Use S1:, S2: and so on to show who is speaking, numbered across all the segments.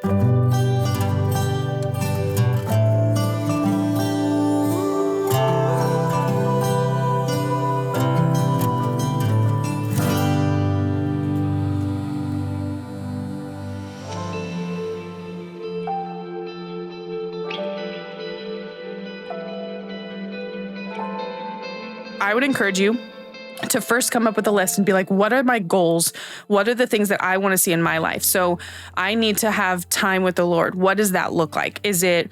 S1: I would encourage you to first come up with a list and be like, what are my goals? What are the things that I want to see in my life? So I need to have time with the Lord. What does that look like? Is it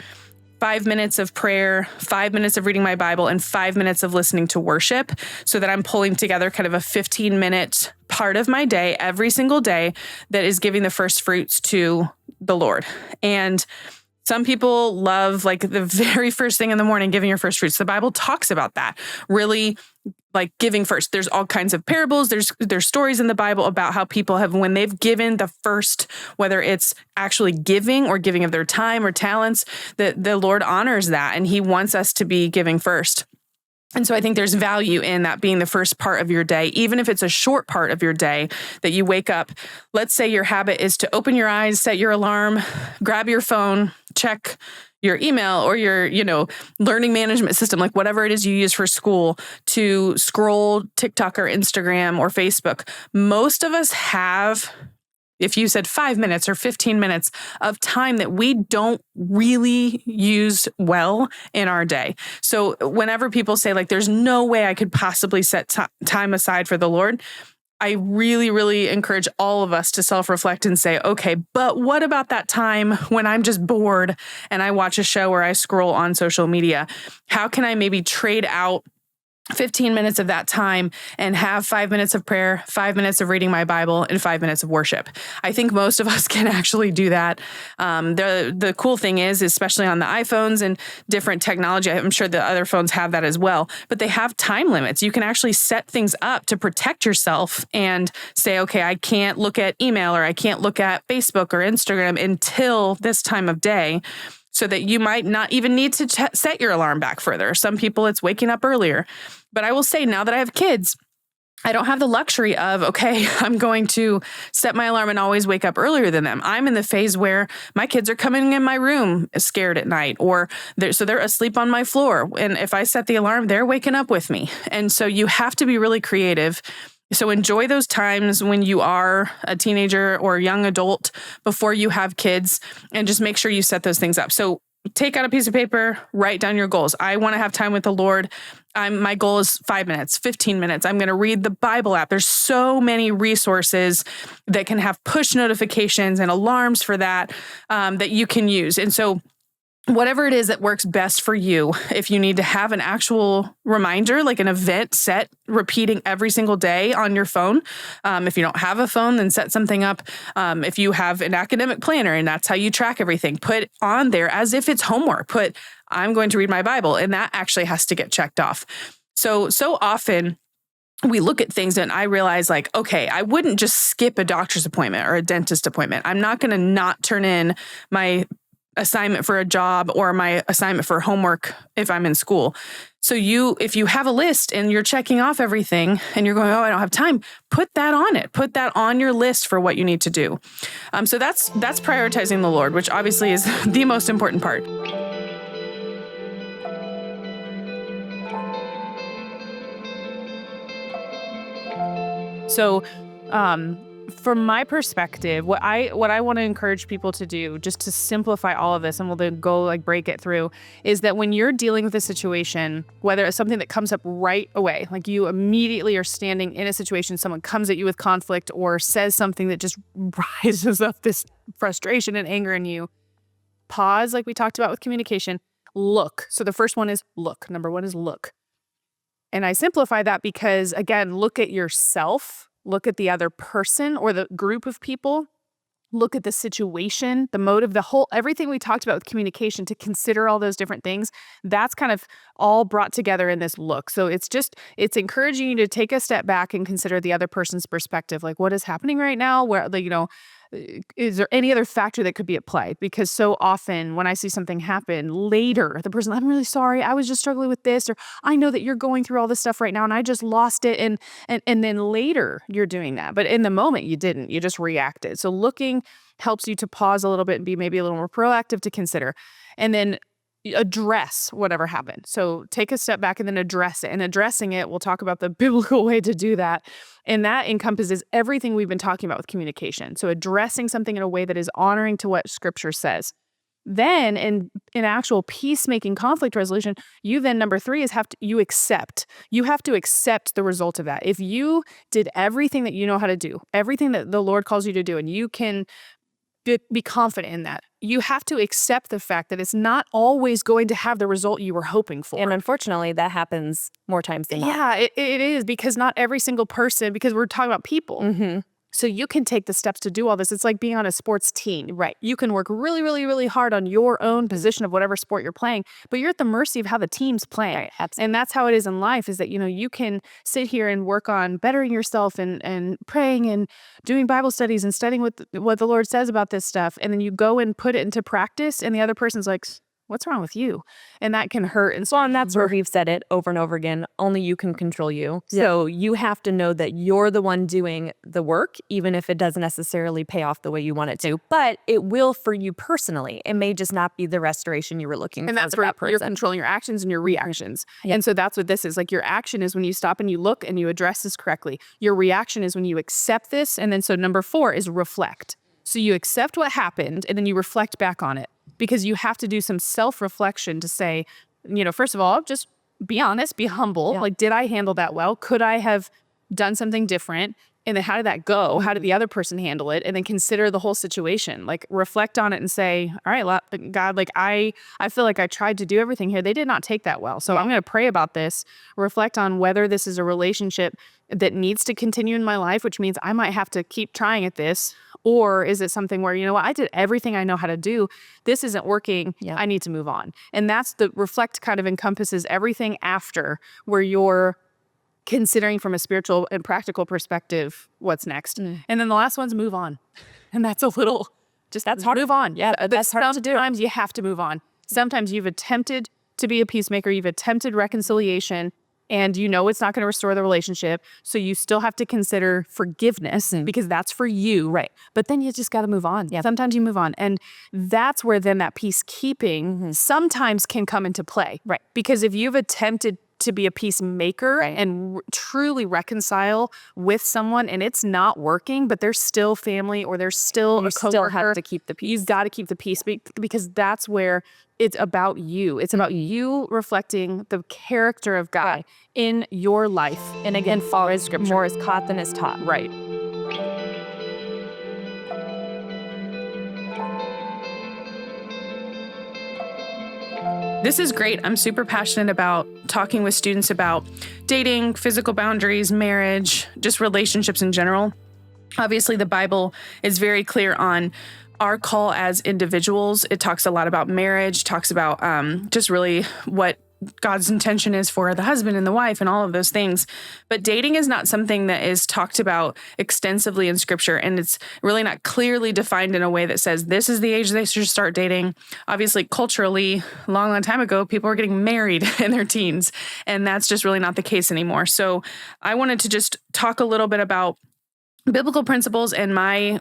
S1: 5 minutes of prayer, 5 minutes of reading my Bible, and 5 minutes of listening to worship, so that I'm pulling together kind of a 15-minute part of my day every single day that is giving the first fruits to the Lord? And some people love like the very first thing in the morning, giving your first fruits. The Bible talks about that, really like giving first. There's all kinds of parables. There's stories in the Bible about how people have, when they've given the first, whether it's actually giving or giving of their time or talents, that the Lord honors that. And he wants us to be giving first. And so I think there's value in that being the first part of your day, even if it's a short part of your day that you wake up. Let's say your habit is to open your eyes, set your alarm, grab your phone, check your email or your, learning management system, like whatever it is you use for school, to scroll TikTok or Instagram or Facebook. Most of us have, if you said 5 minutes or 15 minutes of time that we don't really use well in our day. So whenever people say like, there's no way I could possibly set time aside for the Lord, I really, really encourage all of us to self-reflect and say, okay, but what about that time when I'm just bored and I watch a show or I scroll on social media? How can I maybe trade out 15 minutes of that time and have 5 minutes of prayer, 5 minutes of reading my Bible, and 5 minutes of worship? I think most of us can actually do that. The cool thing is, especially on the iPhones and different technology, I'm sure the other phones have that as well, but they have time limits. You can actually set things up to protect yourself and say, okay, I can't look at email or I can't look at Facebook or Instagram until this time of day, so that you might not even need to set your alarm back further. Some people, it's waking up earlier. But I will say, now that I have kids, I don't have the luxury of, okay, I'm going to set my alarm and always wake up earlier than them. I'm in the phase where my kids are coming in my room scared at night, or they're asleep on my floor. And if I set the alarm, they're waking up with me. And so you have to be really creative. So enjoy those times when you are a teenager or a young adult before you have kids, and just make sure you set those things up. So take out a piece of paper, write down your goals. I want to have time with the Lord. My goal is 5 minutes, 15 minutes. I'm going to read the Bible app. There's so many resources that can have push notifications and alarms for that, that you can use. And so whatever it is that works best for you, if you need to have an actual reminder, like an event set repeating every single day on your phone. If you don't have a phone, then set something up. If you have an academic planner and that's how you track everything, put on there as if it's homework. Put, I'm going to read my Bible, and that actually has to get checked off. So often we look at things and I realize like, okay, I wouldn't just skip a doctor's appointment or a dentist appointment. I'm not going to not turn in my assignment for a job or my assignment for homework if I'm in school. So if you have a list and you're checking off everything and you're going, oh, I don't have time, put that on it. Put that on your list for what you need to do. So that's prioritizing the Lord, which obviously is the most important part. So, from my perspective, what I want to encourage people to do, just to simplify all of this, and we'll then go like break it through, is that when you're dealing with a situation, whether it's something that comes up right away, like you immediately are standing in a situation, someone comes at you with conflict or says something that just rises up this frustration and anger in you, pause, like we talked about with communication, look. So the first one is look. Number one is look. And I simplify that because, again, look at yourself. Look at the other person or the group of people. Look at the situation, the motive, everything we talked about with communication, to consider all those different things. That's kind of all brought together in this look. So it's encouraging you to take a step back and consider the other person's perspective. Like, what is happening right now? Where,
S2: is there any other factor that could be at play? Because so often when I see something happen later, the person, I'm really sorry, I was just struggling with this, or I know that you're going through all this stuff right now and I just lost it. And then later you're doing that. But in the moment you didn't, you just reacted. So looking helps you to pause a little bit and be maybe a little more proactive to consider. And then address whatever happened. So take a step back and then address it. And addressing it, we'll talk about the biblical way to do that. And that encompasses everything we've been talking about with communication. So addressing something in a way that is honoring to what scripture says. Then in actual peacemaking conflict resolution, you then number 3 is you accept. You have to accept the result of that. If you did everything that you know how to do, everything that the Lord calls you to do, and you can be confident in that, you have to accept the fact that it's not always going to have the result you were hoping for.
S3: And unfortunately, that happens more times than not.
S2: Yeah, it is, because not every single person, because we're talking about people.
S3: Mm-hmm.
S2: So you can take the steps to do all this. It's like being on a sports team. Right. You can work really, really, really hard on your own position of whatever sport you're playing, but you're at the mercy of how the team's playing.
S3: Right, absolutely.
S2: And that's how it is in life, is that, you can sit here and work on bettering yourself and praying and doing Bible studies and studying what the Lord says about this stuff. And then you go and put it into practice and the other person's like, what's wrong with you? And that can hurt. And so
S3: Well, and that's where we've said it over and over again. Only you can control you. Yeah. So you have to know that you're the one doing the work, even if it doesn't necessarily pay off the way you want it to. But it will for you personally. It may just not be the restoration you were looking for.
S2: And that's where you're controlling your actions and your reactions. Yeah. And so that's what this is. Like, your action is when you stop and you look and you address this correctly. Your reaction is when you accept this. And then so number 4 is reflect. So you accept what happened and then you reflect back on it. Because you have to do some self-reflection to say, first of all, just be honest, be humble. Yeah. Like, did I handle that well? Could I have done something different? And then how did that go? How did the other person handle it? And then consider the whole situation. Like, reflect on it and say, all right, God, like I feel like I tried to do everything here. They did not take that well. So I'm going to pray about this, reflect on whether this is a relationship that needs to continue in my life, which means I might have to keep trying at this. Or is it something where, I did everything I know how to do. This isn't working. Yeah. I need to move on. And that's the reflect kind of encompasses everything after, where you're considering from a spiritual and practical perspective what's next. And then the last one's move on. And that's a little, that's hard. Move on. Yeah, that's hard to do. Sometimes you have to move on. Sometimes you've attempted to be a peacemaker. You've attempted reconciliation. And it's not going to restore the relationship. So you still have to consider forgiveness because that's for you. Right. But then you just got to move on. Yeah. Sometimes you move on. And that's where then that peacekeeping sometimes can come into play. Right. Because if you've attempted to be a peacemaker and truly reconcile with someone and it's not working, but there's still family or there's still a coworker,
S3: still have to keep the peace.
S2: You've got to keep the peace because that's where it's about you. It's about you reflecting the character of God in your life.
S3: And again, following scripture. More is caught than is taught.
S2: Right.
S1: This is great. I'm super passionate about talking with students about dating, physical boundaries, marriage, just relationships in general. Obviously, the Bible is very clear on our call as individuals. It talks a lot about marriage, talks about just really what God's intention is for the husband and the wife and all of those things. But dating is not something that is talked about extensively in scripture. And it's really not clearly defined in a way that says this is the age they should start dating. Obviously, culturally, a long, long time ago, people were getting married in their teens. And that's just really not the case anymore. So I wanted to just talk a little bit about biblical principles and my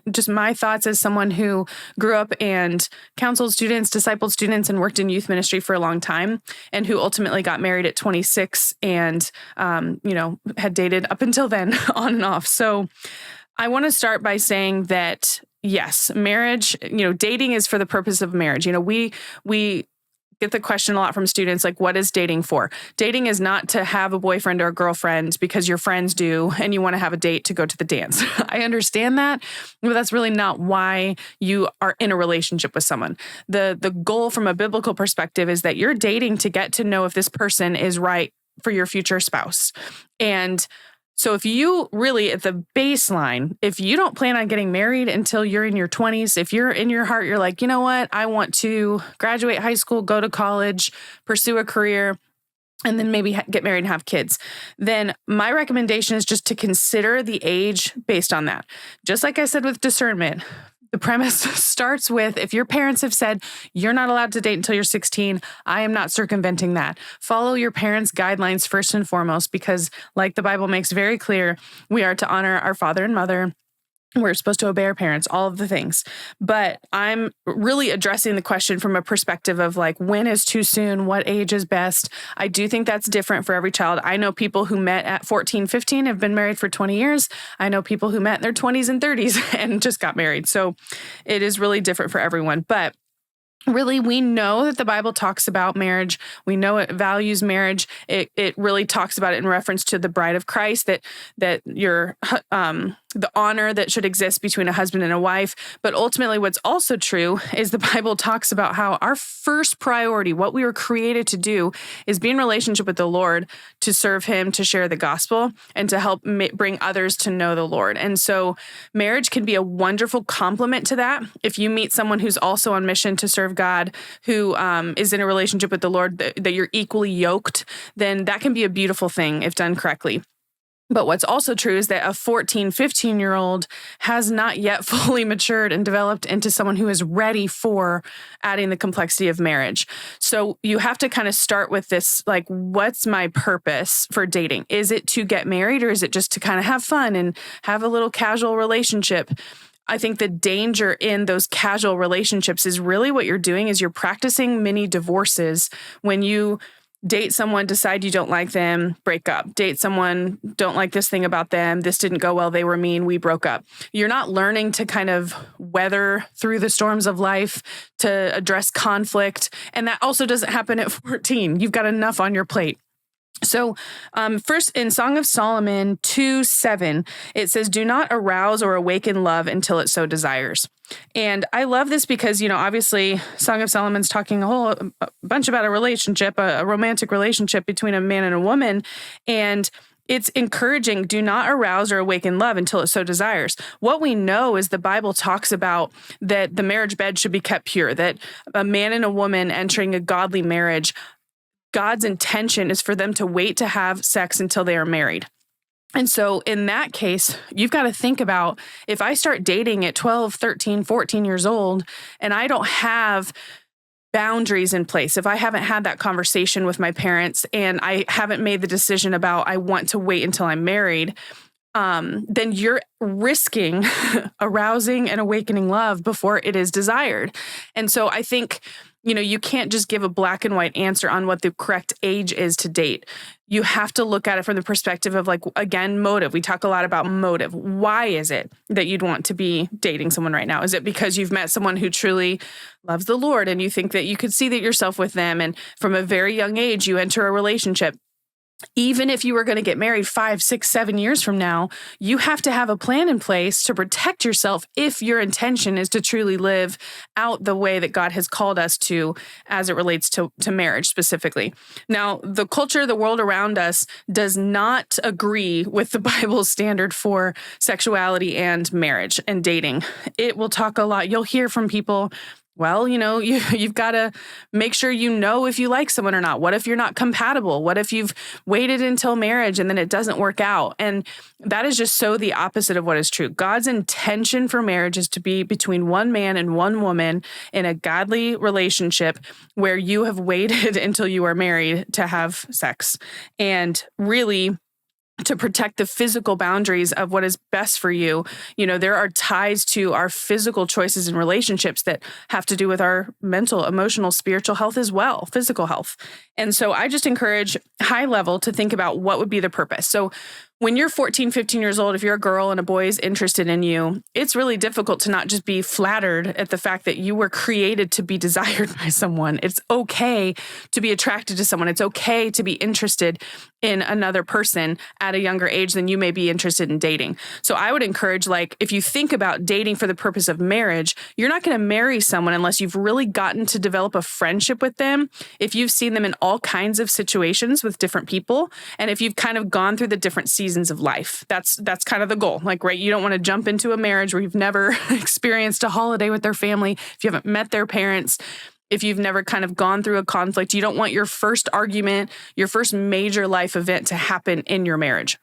S1: thoughts as someone who grew up and counseled students, discipled students, and worked in youth ministry for a long time, and who ultimately got married at 26 and, had dated up until then on and off. So I want to start by saying that, yes, marriage, dating is for the purpose of marriage. We get the question a lot from students, like, what is dating for? Dating is not to have a boyfriend or a girlfriend because your friends do and you want to have a date to go to the dance. I understand that, but that's really not why you are in a relationship with someone. The goal from a biblical perspective is that you're dating to get to know if this person is right for your future spouse. And so if you really, at the baseline, if you don't plan on getting married until you're in your 20s, if you're in your heart, you're like, you know what, I want to graduate high school, go to college, pursue a career, and then maybe get married and have kids, then my recommendation is just to consider the age based on that. Just like I said with discernment, The premise starts with, if your parents have said you're not allowed to date until you're 16, I am not circumventing that. Follow your parents' guidelines first and foremost, because like the Bible makes very clear, we are to honor our father and mother. We're supposed to obey our parents, all of the things. But I'm really addressing the question from a perspective of like, when is too soon? What age is best? I do think that's different for every child. I know people who met at 14, 15 have been married for 20 years. I know people who met in their 20s and 30s and just got married. So it is really different for everyone. But really, we know that the Bible talks about marriage. We know it values marriage. It really talks about it in reference to the bride of Christ, that your the honor that should exist between a husband and a wife. But ultimately, what's also true is the Bible talks about how our first priority, what we were created to do, is be in relationship with the Lord, to serve Him, to share the gospel, and to help bring others to know the Lord. And so marriage can be a wonderful complement to that. If you meet someone who's also on mission to serve God, who is in a relationship with the Lord, that you're equally yoked, then that can be a beautiful thing if done correctly. But what's also true is that a 14, 15-year-old has not yet fully matured and developed into someone who is ready for adding the complexity of marriage. So you have to kind of start with this, like, what's my purpose for dating? Is it to get married, or is it just to kind of have fun and have a little casual relationship? I think the danger in those casual relationships is really what you're doing is you're practicing mini divorces. When you date someone, decide you don't like them, break up. Date someone, don't like this thing about them, this didn't go well, they were mean, we broke up. You're not learning to kind of weather through the storms of life, to address conflict. And that also doesn't happen at 14. You've got enough on your plate. So first in Song of Solomon 2:7, it says, do not arouse or awaken love until it so desires. And I love this because, obviously Song of Solomon's talking a bunch about a relationship, a romantic relationship between a man and a woman. And it's encouraging, do not arouse or awaken love until it so desires. What we know is the Bible talks about that the marriage bed should be kept pure, that a man and a woman entering a godly marriage, God's intention is for them to wait to have sex until they are married. And so in that case, you've got to think about, if I start dating at 12, 13, 14 years old, and I don't have boundaries in place, if I haven't had that conversation with my parents and I haven't made the decision about I want to wait until I'm married, then you're risking arousing and awakening love before it is desired. And so I think, you can't just give a black and white answer on what the correct age is to date. You have to look at it from the perspective of, like, again, motive. We talk a lot about motive. Why is it that you'd want to be dating someone right now? Is it because you've met someone who truly loves the Lord and you think that you could see that yourself with them, and from a very young age you enter a relationship? Even if you were going to get married 5, 6, 7 years from now, you have to have a plan in place to protect yourself if your intention is to truly live out the way that God has called us to, as it relates to marriage specifically. Now, the culture, the world around us does not agree with the Bible's standard for sexuality and marriage and dating. It will talk a lot. You'll hear from people, well, you've got to make sure if you like someone or not. What if you're not compatible? What if you've waited until marriage and then it doesn't work out? And that is just so the opposite of what is true. God's intention for marriage is to be between one man and one woman in a godly relationship where you have waited until you are married to have sex. And really, to protect the physical boundaries of what is best for you. There are ties to our physical choices in relationships that have to do with our mental, emotional, spiritual health as well, physical health. And so I just encourage high level to think about what would be the purpose. So when you're 14, 15 years old, if you're a girl and a boy is interested in you, it's really difficult to not just be flattered at the fact that you were created to be desired by someone. It's okay to be attracted to someone. It's okay to be interested in another person at a younger age than you may be interested in dating. So I would encourage, if you think about dating for the purpose of marriage, you're not going to marry someone unless you've really gotten to develop a friendship with them, if you've seen them in all kinds of situations with different people, and if you've kind of gone through the different seasons of life. That's kind of the goal. Right, you don't want to jump into a marriage where you've never experienced a holiday with their family, if you haven't met their parents, if you've never kind of gone through a conflict. You don't want your first argument, your first major life event to happen in your marriage.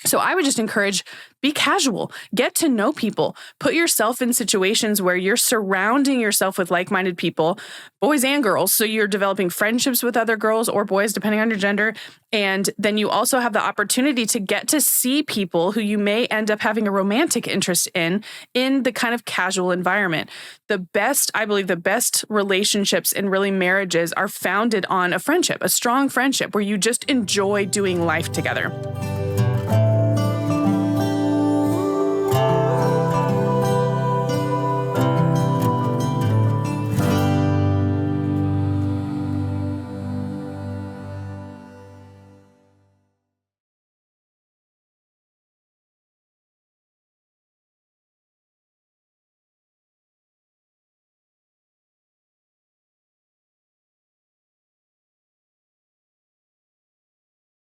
S1: So I would just encourage, be casual, get to know people, put yourself in situations where you're surrounding yourself with like-minded people, boys and girls. So you're developing friendships with other girls or boys, depending on your gender. And then you also have the opportunity to get to see people who you may end up having a romantic interest in the kind of casual environment. I believe the best relationships and really marriages are founded on a friendship, a strong friendship where you just enjoy doing life together.